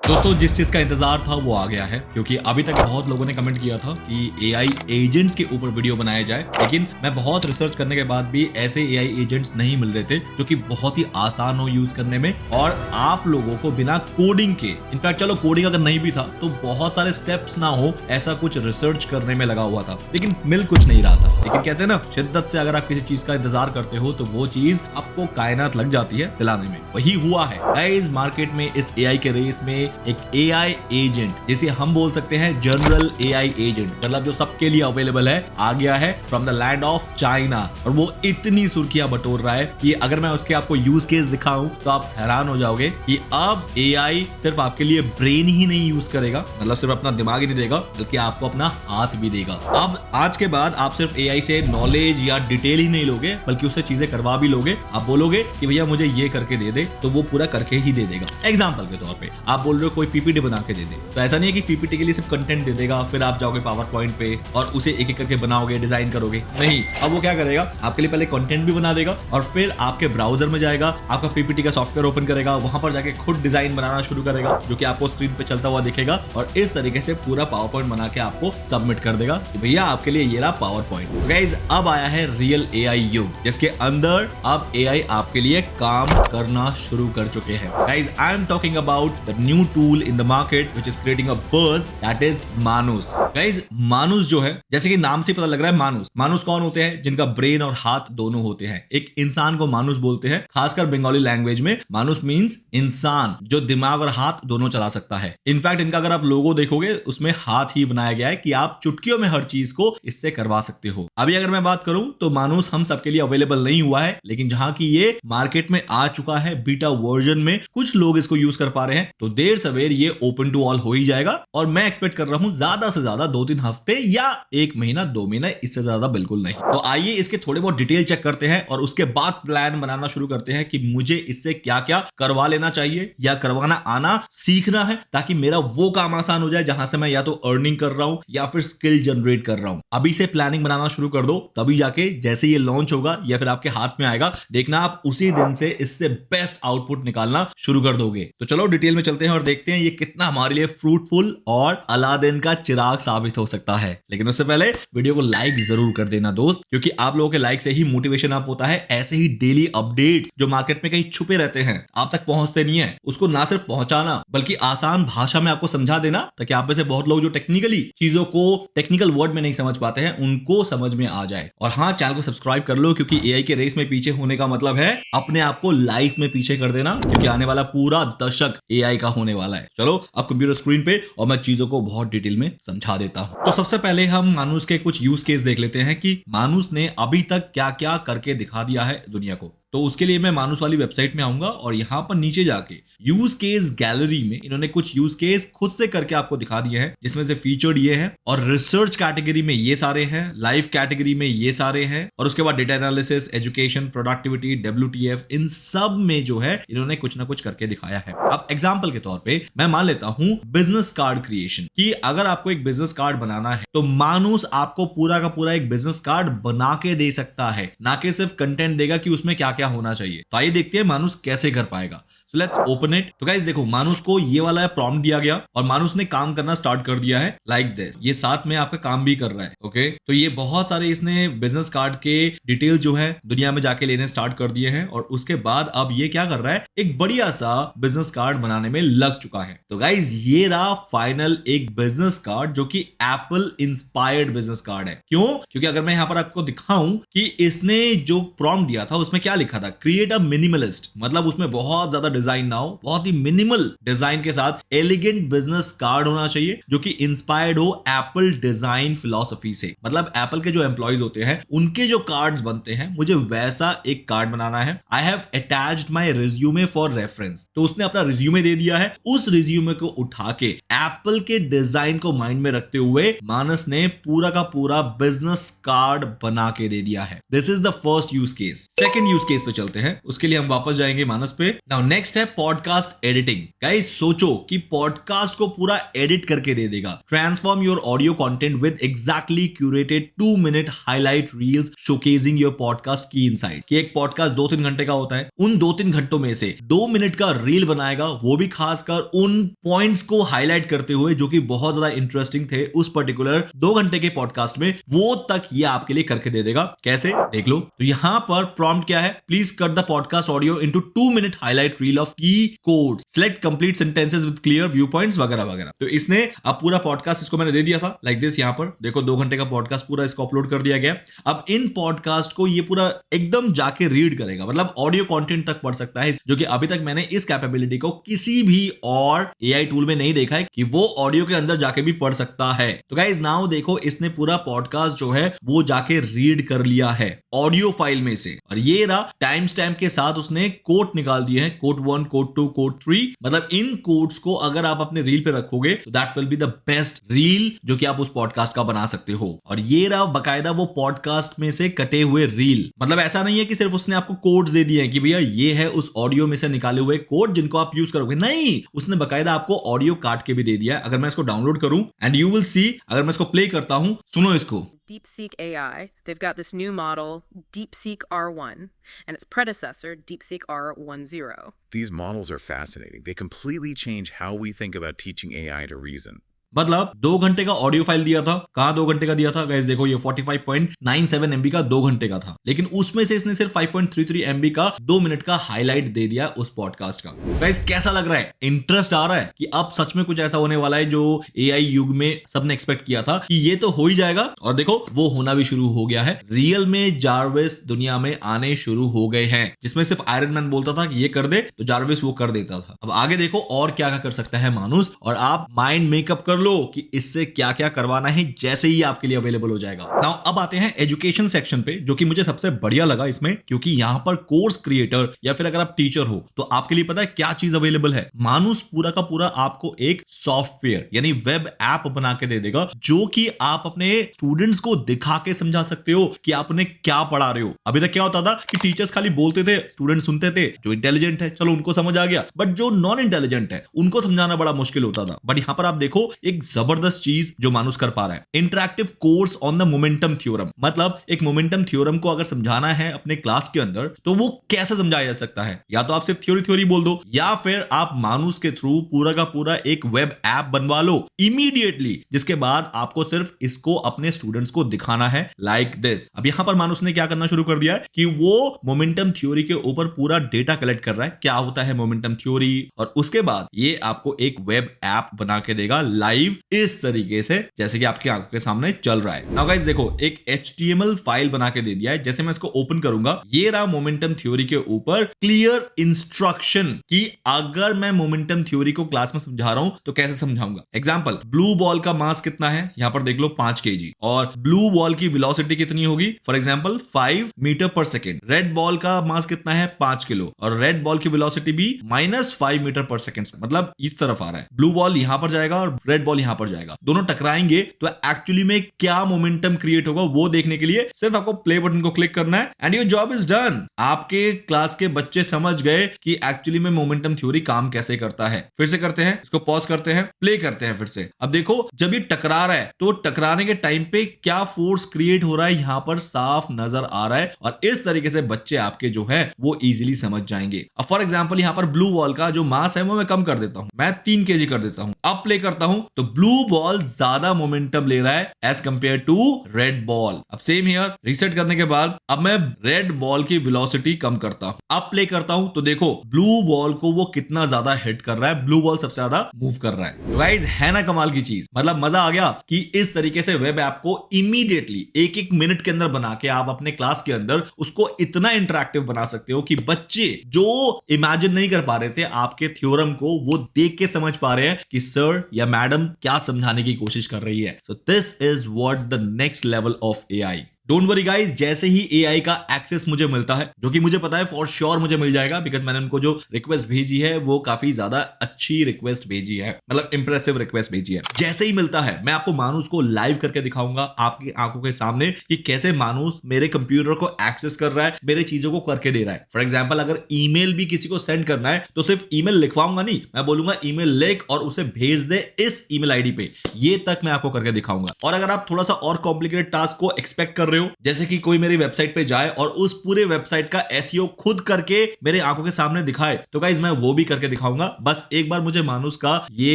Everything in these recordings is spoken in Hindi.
दोस्तों जिस चीज का इंतजार था वो आ गया है, क्योंकि अभी तक बहुत लोगों ने कमेंट किया था कि एआई एजेंट्स के ऊपर वीडियो बनाया जाए, लेकिन मैं बहुत रिसर्च करने के बाद भी ऐसे एआई एजेंट्स नहीं मिल रहे थे जो कि बहुत ही आसान हो यूज करने में और आप लोगों को बिना कोडिंग के, इनफैक्ट चलो कोडिंग अगर नहीं भी था तो बहुत सारे स्टेप्स ना हो ऐसा कुछ रिसर्च करने में लगा हुआ था, लेकिन मिल कुछ नहीं रहा था। लेकिन कहते हैं ना, शिद्दत से अगर आप किसी चीज का इंतजार करते हो तो वो चीज आपको कायनात लग जाती है दिलाने में। वही हुआ है गाइस मार्केट में। इस एआई के रेस में एक एआई एजेंट, जिसे हम बोल सकते हैं जनरल एआई एजेंट, मतलब जो सबके लिए अवेलेबल है, आ गया है from the land of China. और वो इतनी सुर्खियां बटोर रहा है कि अगर मैं उसके आपको यूज केस दिखाऊं तो आप हैरान हो जाओगे कि अब एआई सिर्फ आपके लिए ब्रेन ही नहीं यूज करेगा, मतलब सिर्फ अपना दिमाग ही नहीं देगा, बल्कि आपको अपना हाथ भी देगा। अब आज के बाद आप सिर्फ एआई से नॉलेज या डिटेल ही नहीं लोगे, बल्कि उससे चीजें करवा भी लोगे। आप बोलोगे कि भैया मुझे ये करके दे दे, तो वो पूरा करके ही दे देगा। एग्जाम्पल के तौर पे आप बोल रहे हो कोई पीपीटी बना के दे दे, तो ऐसा नहीं है कि पीपीटी के लिए सिर्फ कंटेंट दे देगा, फिर आप जाओगे पावर पॉइंट पे और उसे एक एक करके बनाओगे, डिजाइन करोगे। नहीं, अब वो क्या करेगा, आपके लिए पहले कंटेंट भी बना देगा और फिर आपके ब्राउजर में जाएगा, आपका पीपीटी का सॉफ्टवेयर ओपन करेगा, वहां पर जाके खुद डिजाइन बनाना शुरू करेगा, जो कि आपको स्क्रीन पे चलता हुआ दिखेगा और इस तरीके से पूरा पावर पॉइंट बना के आपको सबमिट कर देगा कि भैया आपके लिए ये रहा पावर पॉइंट। गाइस अब आया है रियल एआई युग, जिसके अंदर अब एआई आपके लिए काम करना शुरू कर चुके हैं। Guys I am talking about the new tool in the market which is creating a buzz, that is Manus. Guys Manus जो है, जैसे कि नाम से पता लग रहा है, मानुस कौन होते हैं? जिनका ब्रेन और हाथ दोनों होते हैं। एक इंसान को मानुस बोलते हैं, खासकर बंगाली लैंग्वेज में मानुस मींस इंसान जो दिमाग और हाथ दोनों चला सकता है। इनफैक्ट इनका अगर आप लोगो देखोगे उसमें हाथ ही बनाया गया है कि आप चुटकियों में हर चीज को इससे करवा सकते हो। अभी अगर मैं बात करूं तो मानुस हम सबके लिए अवेलेबल नहीं हुआ है, लेकिन जहां की ये मार्केट में आ चुका है बीटा वर्जन में, कुछ लोग इसको यूज कर पा रहे हैं, तो देर सवेर ये ओपन टू ऑल हो ही जाएगा। और मैं एक्सपेक्ट कर रहा हूं ज्यादा से ज्यादा 2-3 हफ्ते या 1 महीना 2 महीना, इससे ज्यादा बिल्कुल नहीं। तो आइए इसके थोड़े बहुत डिटेल चेक करते हैं और उसके बाद प्लान बनाना शुरू करते हैं कि मुझे इससे क्या क्या करवा लेना चाहिए या करवाना आना सीखना है, ताकि मेरा वो काम आसान हो जाए जहां से मैं या तो अर्निंग कर रहा हूं या फिर स्किल जनरेट कर रहा हूं। अभी से प्लानिंग बनाना शुरू कर दो, तभी जाके जैसे ये लॉन्च होगा या फिर आपके हाथ में आएगा, देखना आप उसी दिन से इससे बेस्ट आउटपुट निकालना शुरू कर दोगे। तो चलो डिटेल में चलते हैं और देखते हैं ये कितना हमारे लिए फ्रूटफुल और अलादीन का चिराग साबित हो सकता है। लेकिन उससे पहले वीडियो को लाइक जरूर कर देना दोस्त, क्योंकि आप लोगों के लाइक से ही मोटिवेशन अप होता है। ऐसे ही डेली अपडेट्स जो मार्केट में कहीं छुपे रहते हैं, आप तक पहुंचते नहीं है, उसको ना सिर्फ पहुंचाना बल्कि आसान भाषा में आपको समझा देना, ताकि आप में से बहुत लोग जो टेक्निकली चीजों को टेक्निकल वर्ड में नहीं समझ पाते हैं उनको समझ में आ जाए। और हाँ, चैनल को सब्सक्राइब कर लो, क्योंकि एआई के रेस में पीछे होने का मतलब है अपने आप को लाइफ में पीछे कर देना, क्योंकि आने वाला पूरा दशक एआई का होने वाला है। चलो अब कंप्यूटर स्क्रीन पे और मैं चीजों को बहुत डिटेल में समझा देता हूं। तो सबसे पहले हम मानुस के कुछ यूज केस देख लेते हैं कि मानुस ने अभी तक क्या क्या करके दिखा दिया है दुनिया को। तो उसके लिए मैं मानुस वाली वेबसाइट में आऊंगा और यहां पर नीचे जाके यूज केस गैलरी में इन्होंने कुछ यूज केस खुद से करके आपको दिखा दिए हैं, जिसमें से फीचर्ड ये है और रिसर्च कैटेगरी में ये सारे हैं, लाइफ कैटेगरी में ये सारे हैं, और उसके बाद data analysis, education, productivity, WTF, इन सब में जो है इन्होंने कुछ ना कुछ करके दिखाया है। अब एग्जाम्पल के तौर पर मैं मान लेता हूं बिजनेस कार्ड क्रिएशन, कि अगर आपको एक बिजनेस कार्ड बनाना है तो मानुस आपको पूरा का पूरा एक बिजनेस कार्ड बना के दे सकता है, ना कि सिर्फ कंटेंट देगा कि उसमें क्या क्या होना चाहिए। तो आइए देखते हैं मानुस कैसे कर पाएगा। So let's open it. तो गाइस देखो, मानुस को ये वाला प्रॉम्प्ट दिया गया और मानुस ने काम करना स्टार्ट कर दिया है लाइक दिस। ये साथ में आपका काम भी कर रहा है। ओके, तो ये बहुत सारे इसने बिजनेस कार्ड के डिटेल जो है दुनिया में जाके लेने स्टार्ट कर दिए हैं और उसके बाद अब ये क्या कर रहा है, एक बढ़िया सा बिजनेस कार्ड बनाने में लग चुका है। तो गाइस ये रहा फाइनल एक बिजनेस कार्ड, जो कि एप्पल इंस्पायर्ड बिजनेस कार्ड है। क्यों? क्योंकि अगर मैं यहां पर आपको दिखाऊं कि इसने जो प्रॉम्प्ट दिया था उसमें क्या लिखा था, क्रिएट अ मिनिमलिस्ट, मतलब उसमें बहुत ज्यादा डिजाइन ना हो, बहुत ही मिनिमल डिजाइन के साथ एलिगेंट बिजनेस कार्ड होना चाहिए, जो कि इंस्पायर्ड हो एप्पल डिजाइन फिलॉसफी से। मतलब एप्पल के जो एम्प्लॉइज होते हैं उनके जो कार्ड्स बनते हैं, मुझे वैसा एक कार्ड बनाना है। I have attached my resume for reference. तो उसने अपना रिज्यूमे दे दिया है, उस रिज्यूमे को उठा के एप्पल के डिजाइन को माइंड में रखते हुए मानस ने पूरा का पूरा बिजनेस कार्ड बना के दे दिया है। This is the first use case. Second use case case पे चलते हैं, उसके लिए हम वापस जाएंगे मानस पे। नाउ नेक्स्ट है पॉडकास्ट एडिटिंग। गाइस सोचो कि पॉडकास्ट को पूरा एडिट करके दे देगा। Transform your audio content with exactly curated 2 minute highlight reels showcasing your podcast की इनसाइट। कि एक पॉडकास्ट 2-3 घंटे का होता है, उन 2-3 घंटों में से 2 मिनट का रील बनाएगा, वो भी खासकर उन पॉइंट्स को हाईलाइट करते हुए जो कि बहुत ज्यादा इंटरेस्टिंग थे उस पर्टिकुलर 2 घंटे के पॉडकास्ट में, वो तक ये आपके लिए करके दे देगा। कैसे देख लो। तो यहां पर प्रॉम्प्ट क्या है, please cut the podcast audio into 2 minute highlight reel of key quotes, select complete sentences with clear view points वगैरह वगैरह। तो इसने अब पूरा पॉडकास्ट इसको मैंने दे दिया था लाइक दिस। यहां पर देखो 2 घंटे का पॉडकास्ट पूरा इसको अपलोड कर दिया गया। अब इन पॉडकास्ट को ये पूरा एकदम जाके रीड करेगा, मतलब ऑडियो कंटेंट तक पढ़ सकता है, जो कि अभी तक मैंने इस कैपेबिलिटी को किसी भी और एआई टूल में नहीं देखा है कि वो ऑडियो के अंदर जाके भी पढ़ सकता है। तो गाइस नाउ देखो, इसने पूरा पॉडकास्ट जो है वो जाके रीड कर लिया है ऑडियो फाइल में से, और ये रहा टाइम स्टैम्प के साथ उसने कोट निकाल दिए हैं, कोट 1, कोट 2, कोट 3। मतलब इन कोट्स को अगर आप अपने रील पे रखोगे तो that will be the best reel जो कि आप उस पॉडकास्ट का बना सकते हो। और ये रहा बकायदा वो पॉडकास्ट में से कटे हुए रील। मतलब ऐसा नहीं है कि सिर्फ उसने आपको कोड्स दे दिए हैं कि भैया ये है उस ऑडियो में से निकाले हुए कोड जिनको आप यूज करोगे, नहीं, उसने बकायदा आपको ऑडियो काट के भी दे दिया है। अगर मैं इसको डाउनलोड करूं एंड यू विल सी, अगर मैं इसको प्ले करता हूं, सुनो इसको। DeepSeek AI, they've got this new model, DeepSeek R1, and its predecessor, DeepSeek R10. These models are fascinating. They completely change how we think about teaching AI to reason. मतलब 2 घंटे का ऑडियो फाइल दिया था। कहां 2 घंटे का दिया था गाइस, देखो ये 45.97 MB का 2 घंटे का था, लेकिन उसमें से इसने सिर्फ 5.33 MB का 2 मिनट का हाईलाइट दे दिया उस पॉडकास्ट का। गाइस कैसा लग रहा है, इंटरेस्ट आ रहा है कि अब सच में कुछ ऐसा होने वाला है जो एआई युग में सबने एक्सपेक्ट किया था कि ये तो हो ही जाएगा, और देखो वो होना भी शुरू हो गया है। रियल में जार्विस दुनिया में आने शुरू हो गए हैं, जिसमें सिर्फ आयरन मैन बोलता था कि ये कर दे तो जार्विस वो कर देता था। अब आगे देखो और क्या क्या कर सकता है मानुस, और आप माइंड मेकअप कर लो कि इससे क्या क्या करवाना है जैसे ही आपके लिए अवेलेबल हो जाएगा। नाउ अब आते हैं एजुकेशन सेक्शन पे, जो कि मुझे सबसे बढ़िया लगा इसमें, क्योंकि यहां पर कोर्स क्रिएटर या फिर अगर आप टीचर हो तो आपके लिए पता है क्या चीज अवेलेबल है। मानुस पूरा का पूरा आपको एक सॉफ्टवेयर यानी वेब ऐप बना के दे देगा, जो कि आप अपने स्टूडेंट्स को दिखा के समझा सकते हो कि आप उन्हें क्या पढ़ा रहे हो। अभी तक क्या होता था कि टीचर्स खाली बोलते थे, स्टूडेंट सुनते थे, जो इंटेलिजेंट है चलो उनको समझ आ गया, बट जो नॉन इंटेलिजेंट है उनको समझाना बड़ा मुश्किल होता था। बट यहां पर आप देखो एक जबरदस्त चीज जो मानुस कर पा रहा है, interactive course on the momentum theorem. मतलब एक मोमेंटम थ्योरम को अगर समझाना है अपने क्लास के अंदर तो वो कैसे समझाया जा सकता है। या तो आप सिर्फ थ्योरी बोल दो, या फिर आप मानुस के थ्रू पूरा का पूरा एक वेब ऐप बनवा लो इमीडिएटली, जिसके बाद आपको सिर्फ इसको अपने स्टूडेंट्स को दिखाना है लाइक दिस। अब यहां पर मानुस ने क्या करना शुरू कर दिया है कि वो मोमेंटम थ्योरी के ऊपर पूरा डेटा कलेक्ट कर रहा है, क्या होता है मोमेंटम थ्योरी, और उसके बाद ये आपको एक वेब ऐप बना के देगा लाइव इस तरीके से जैसे कि आपकी आंखों के सामने चल रहा है। नाउ गाइस देखो एक HTML फाइल बना के दे दिया है। जैसे मैं इसको ओपन करूंगा, ये रहा मोमेंटम थ्योरी के ऊपर क्लियर इंस्ट्रक्शन कि अगर मैं मोमेंटम थ्योरी को क्लास में समझा रहा हूं तो कैसे समझाऊंगा। एग्जांपल, ब्लू बॉल का मास कितना है, यहां पर देख लो 5 kg, और ब्लू बॉल की वेलोसिटी कितनी होगी, फॉर एग्जांपल 5 मीटर पर सेकेंड। रेड बॉल का मास कितना है, 5 किलो, और रेड बॉल की वेलोसिटी भी -5 मीटर पर सेकेंड, मतलब इस तरफ आ रहा है। ब्लू बॉल यहां पर जाएगा और रेड बॉल यहां पर जाएगा, दोनों टकराएंगे तो एक्चुअली में क्या मोमेंटम क्रिएट होगा वो देखने के लिए सिर्फ आपको प्ले बटन को क्लिक करना है and your job is done. आपके क्लास के बच्चे समझ गए कि एक्चुअली में मोमेंटम थ्योरी काम कैसे करता है। फिर से करते हैं, इसको पॉज करते हैं, प्ले करते हैं फिर से। अब देखो जब ये टकरा रहा है तो टकराने के टाइम पे क्या फोर्स क्रिएट हो रहा है यहां पर साफ नजर आ रहा है, और इस तरीके से बच्चे आपके जो है वो इजीली समझ जाएंगे। अब फॉर एग्जांपल यहां पर ब्लू बॉल का जो मास है वो मैं कम कर देता हूं, मैं 3 kg कर देता हूं। अब प्ले करता हूं तो ब्लू बॉल ज्यादा मोमेंटम ले रहा है as compare to red ball. अब सेम हियर, रीसेट करने के बाद अब मैं रेड बॉल की वेलोसिटी कम करता हूं। अब प्ले करता हूं तो देखो ब्लू बॉल को वो कितना ज्यादा हिट कर रहा है, ब्लू बॉल सबसे ज्यादा मूव कर रहा है। गाइस है ना कमाल की चीज, मतलब मजा आ गया कि इस तरीके से वेब ऐप को इमीडिएटली 1-1 मिनट के अंदर बना के आप अपने क्लास के अंदर उसको इतना इंटरैक्टिव बना सकते हो कि बच्चे जो इमेजिन नहीं कर पा रहे थे आपके थ्योरम को, वो देख के समझ पा रहे हैं कि सर या मैडम क्या समझाने की कोशिश कर रही है। So this is what the next level of AI. Don't worry guys, जैसे ही एआई का एक्सेस मुझे मिलता है, जो कि मुझे पता है फॉर श्योर मुझे मिल जाएगा, बिकॉज मैंने उनको जो रिक्वेस्ट भेजी है वो काफी ज्यादा अच्छी रिक्वेस्ट भेजी है, मतलब इंप्रेसिव रिक्वेस्ट भेजी है। जैसे ही मिलता है मैं आपको मानुस को लाइव करके दिखाऊंगा आपकी आंखों के सामने कि कैसे मानुस मेरे कंप्यूटर को एक्सेस कर रहा है, मेरे चीजों को करके दे रहा है। फॉर एग्जाम्पल, अगर ईमेल भी किसी को सेंड करना है तो सिर्फ ईमेल लिखवाऊंगा नहीं, मैं बोलूंगा ईमेल लिख और उसे भेज दे इस ईमेल आईडी पे, ये तक मैं आपको करके दिखाऊंगा। और अगर आप थोड़ा सा और कॉम्प्लिकेटेड टास्क को एक्सपेक्ट कर रहे हो, जैसे कि कोई मेरी वेबसाइट पे जाए और उस पूरे वेबसाइट का एसईओ खुद करके मेरे आंखों के सामने दिखाए, तो गाइस मैं वो भी करके दिखाऊंगा। बस एक बार मुझे मानुस का ये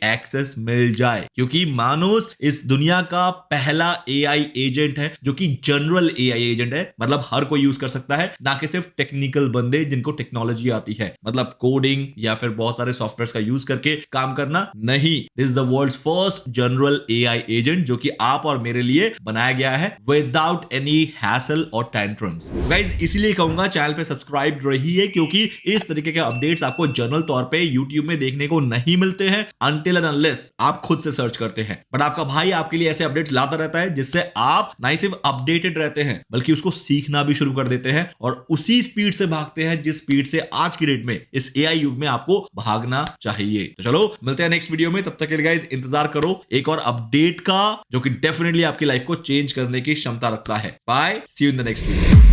एक्सेस मिल जाए, क्योंकि मानुस इस दुनिया का पहला एआई एजेंट है जो कि जनरल एआई एजेंट है, मतलब हर कोई यूज कर सकता है, ना कि सिर्फ टेक्निकल बंदे जिनको टेक्नोलॉजी आती है, मतलब कोडिंग या फिर बहुत सारे सॉफ्टवेयर का यूज करके काम करना नहीं। This is the world's first general AI agent जो कि आप और मेरे लिए बनाया गया है विदाउट एनी हैसल और टैंट्रम्स। गाइस इसीलिए कहूंगा चैनल पे सब्सक्राइब रहिए, क्योंकि इस तरीके के अपडेट्स आपको जनरल तौर पे YouTube में देखने को नहीं मिलते हैं अनटिल एंड अनलेस आप खुद से सर्च करते हैं। बट आपका भाई आपके लिए ऐसे अपडेट्स लाता रहता है जिससे आप ना ही सिर्फ अपडेटेड रहते हैं बल्कि उसको सीखना भी शुरू कर देते हैं और उसी स्पीड से भागते हैं जिस स्पीड से आज की डेट में इस एआई युग में आपको भागना चाहिए। तो चलो मिलते हैं नेक्स्ट वीडियो में, तब तक के लिए गाइस इंतजार करो एक और अपडेट का जो कि डेफिनेटली आपकी लाइफ को चेंज करने की क्षमता रखता है। Bye, see you in the next video.